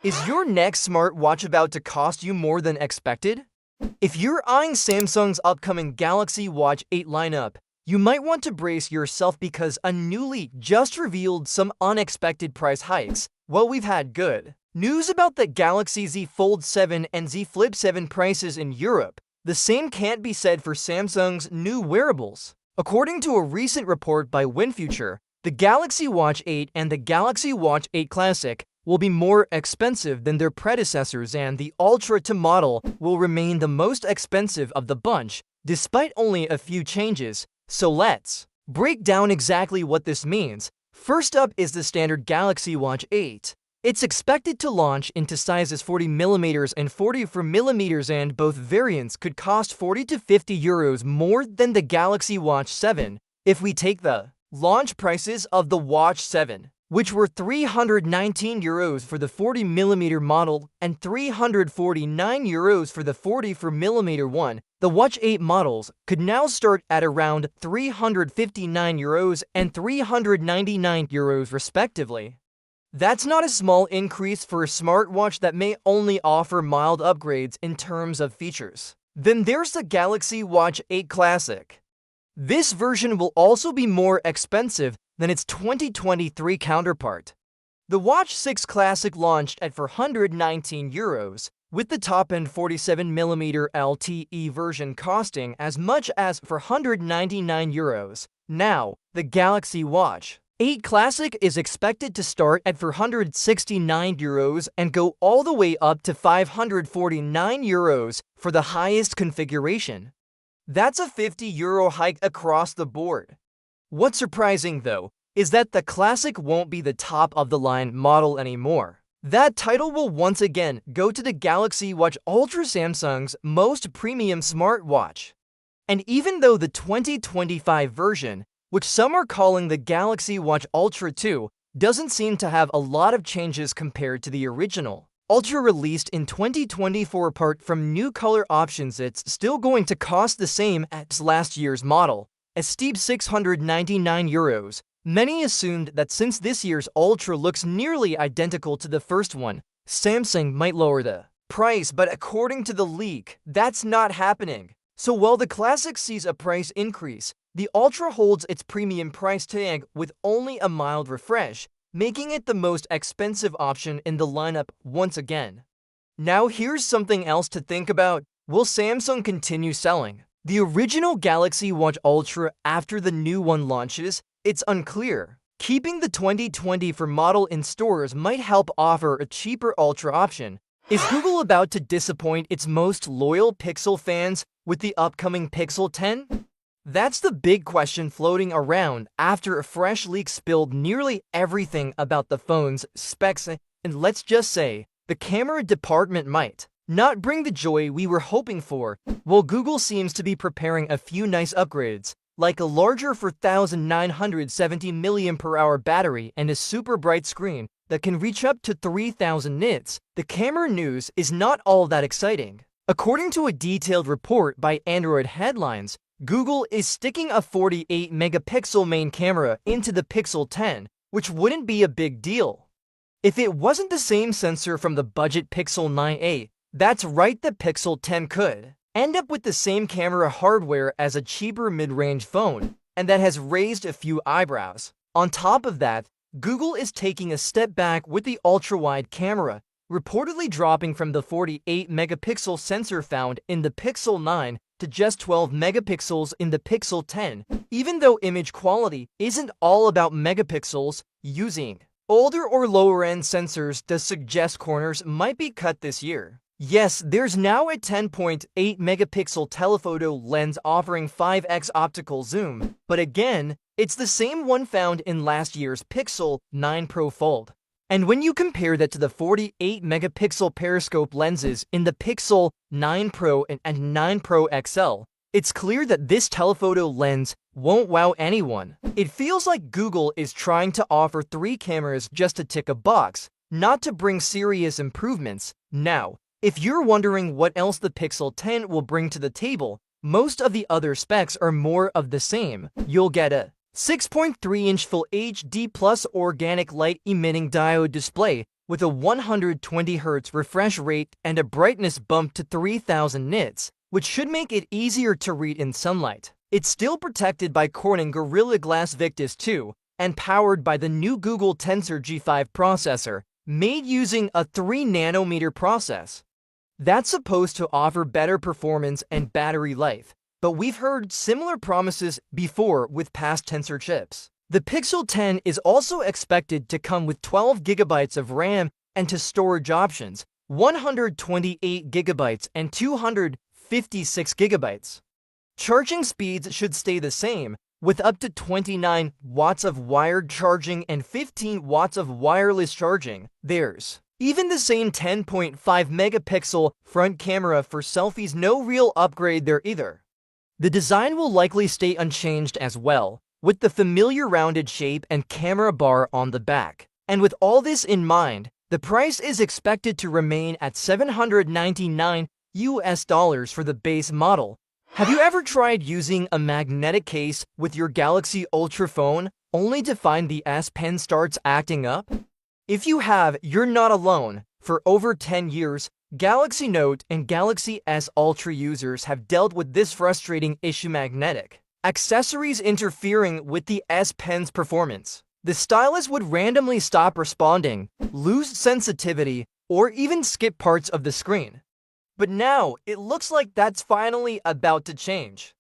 Is your next smartwatch about to cost you more than expected? If you're eyeing Samsung's upcoming Galaxy Watch 8 lineup, you might want to brace yourself because a new leak just revealed some unexpected price hikes. Well, we've had good news about the Galaxy Z Fold 7 and Z Flip 7 prices in Europe. The same can't be said for Samsung's new wearables. According to a recent report by WinFuture, the Galaxy Watch 8 and the Galaxy Watch 8 Classic will be more expensive than their predecessors, and the Ultra 2 model will remain the most expensive of the bunch, despite only a few changes. So let's break down exactly what this means. First up is the standard Galaxy Watch 8. It's expected to launch into sizes 40mm and 44mm, and both variants could cost 40 to 50 euros more than the Galaxy Watch 7. If we take the launch prices of the Watch 7, which were 319 euros for the 40mm model and 349 euros for the 44mm one, the Watch 8 models could now start at around 359 euros and 399 euros respectively. That's not a small increase for a smartwatch that may only offer mild upgrades in terms of features. Then there's the Galaxy Watch 8 Classic. This version will also be more expensive than its 2023 counterpart. The Watch 6 Classic launched at 419 euros, with the top-end 47mm LTE version costing as much as 499 euros. Now, the Galaxy Watch 8 Classic is expected to start at 469 euros and go all the way up to 549 euros for the highest configuration. That's a 50 euro hike across the board. What's surprising, though, is that the Classic won't be the top-of-the-line model anymore. That title will once again go to the Galaxy Watch Ultra, Samsung's most premium smartwatch. And even though the 2025 version, which some are calling the Galaxy Watch Ultra 2, doesn't seem to have a lot of changes compared to the original Ultra released in 2024, apart from new color options, it's still going to cost the same as last year's model, a steep 699 euros. Many assumed that since this year's Ultra looks nearly identical to the first one, Samsung might lower the price, but according to the leak, that's not happening. So while the Classic sees a price increase, the Ultra holds its premium price tag with only a mild refresh, making it the most expensive option in the lineup once again. Now here's something else to think about. Will Samsung continue selling the original Galaxy Watch Ultra after the new one launches? It's unclear. Keeping the 2024 model in stores might help offer a cheaper Ultra option. Is Google about to disappoint its most loyal Pixel fans with the upcoming Pixel 10? That's the big question floating around after a fresh leak spilled nearly everything about the phone's specs, and let's just say, the camera department might not bring the joy we were hoping for, while Google seems to be preparing a few nice upgrades, like a larger 4,970 mAh battery and a super bright screen that can reach up to 3,000 nits. The camera news is not all that exciting. According to a detailed report by Android Headlines, Google is sticking a 48-megapixel main camera into the Pixel 10, which wouldn't be a big deal if it wasn't the same sensor from the budget Pixel 9a. That's right, the Pixel 10 could end up with the same camera hardware as a cheaper mid-range phone, and that has raised a few eyebrows. On top of that, Google is taking a step back with the ultra-wide camera, reportedly dropping from the 48-megapixel sensor found in the Pixel 9 to just 12 megapixels in the Pixel 10. Even though image quality isn't all about megapixels, using older or lower-end sensors does suggest corners might be cut this year. Yes, there's now a 10.8 megapixel telephoto lens offering 5x optical zoom, but again, it's the same one found in last year's Pixel 9 Pro Fold. And when you compare that to the 48 megapixel periscope lenses in the Pixel 9 Pro and 9 Pro XL, it's clear that this telephoto lens won't wow anyone. It feels like Google is trying to offer 3 cameras just to tick a box, not to bring serious improvements. Now, if you're wondering what else the Pixel 10 will bring to the table, most of the other specs are more of the same. You'll get a 6.3-inch Full HD Plus organic light emitting diode display with a 120Hz refresh rate and a brightness bump to 3000 nits, which should make it easier to read in sunlight. It's still protected by Corning Gorilla Glass Victus 2 and powered by the new Google Tensor G5 processor, made using a 3nm process. That's supposed to offer better performance and battery life, but we've heard similar promises before with past Tensor chips. The Pixel 10 is also expected to come with 12GB of RAM and to storage options, 128GB and 256GB. Charging speeds should stay the same, with up to 29 watts of wired charging and 15 watts of wireless charging. There's even the same 10.5 megapixel front camera for selfies, no real upgrade there either. The design will likely stay unchanged as well, with the familiar rounded shape and camera bar on the back. And with all this in mind, the price is expected to remain at $799 for the base model. Have you ever tried using a magnetic case with your Galaxy Ultra phone, only to find the S Pen starts acting up? If you have, you're not alone. For over 10 years, Galaxy Note and Galaxy S Ultra users have dealt with this frustrating issue: magnetic accessories interfering with the S Pen's performance. The stylus would randomly stop responding, lose sensitivity, or even skip parts of the screen. But now, it looks like that's finally about to change.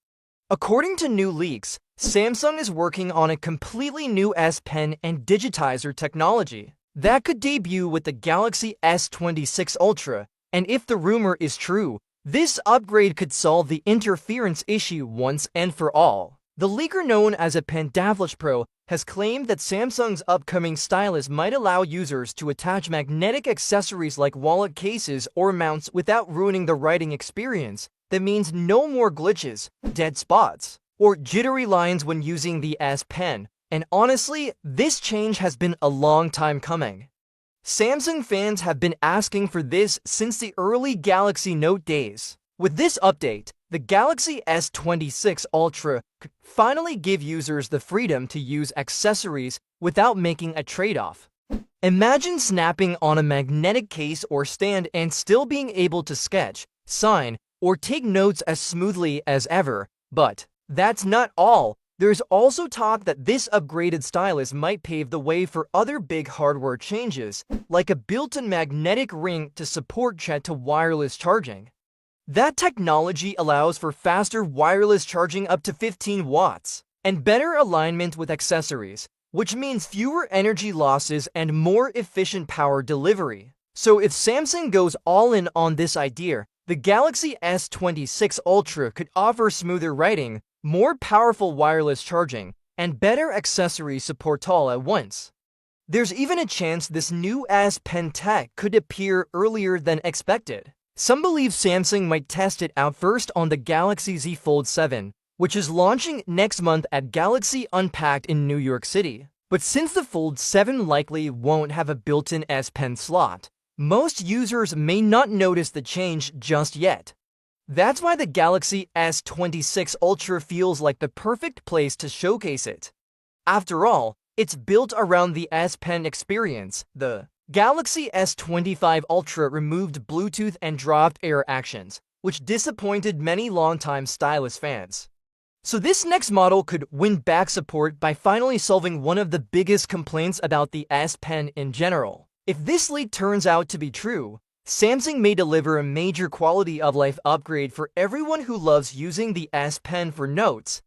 According to new leaks, Samsung is working on a completely new S Pen and digitizer technology that could debut with the Galaxy S26 Ultra, and if the rumor is true, this upgrade could solve the interference issue once and for all. The leaker, known as a Pandavlish Pro, has claimed that Samsung's upcoming stylus might allow users to attach magnetic accessories like wallet cases or mounts without ruining the writing experience. That means no more glitches, dead spots, or jittery lines when using the S Pen. And honestly, this change has been a long time coming. Samsung fans have been asking for this since the early Galaxy Note days. With this update, the Galaxy S26 Ultra could finally give users the freedom to use accessories without making a trade-off. Imagine snapping on a magnetic case or stand and still being able to sketch, sign, or take notes as smoothly as ever. But that's not all. There's also talk that this upgraded stylus might pave the way for other big hardware changes, like a built-in magnetic ring to support chat to wireless charging. That technology allows for faster wireless charging up to 15 watts, and better alignment with accessories, which means fewer energy losses and more efficient power delivery. So if Samsung goes all in on this idea, the Galaxy S26 Ultra could offer smoother writing, more powerful wireless charging, and better accessory support all at once. There's even a chance this new S Pen tech could appear earlier than expected. Some believe Samsung might test it out first on the Galaxy Z Fold 7, which is launching next month at Galaxy Unpacked in New York City. But since the Fold 7 likely won't have a built-in S Pen slot, most users may not notice the change just yet. That's why the Galaxy S26 Ultra feels like the perfect place to showcase it. After all, it's built around the S Pen experience. The Galaxy S25 Ultra removed Bluetooth and dropped air actions, which disappointed many longtime stylus fans. So this next model could win back support by finally solving one of the biggest complaints about the S Pen in general. If this leak turns out to be true, Samsung may deliver a major quality of life upgrade for everyone who loves using the S Pen for notes,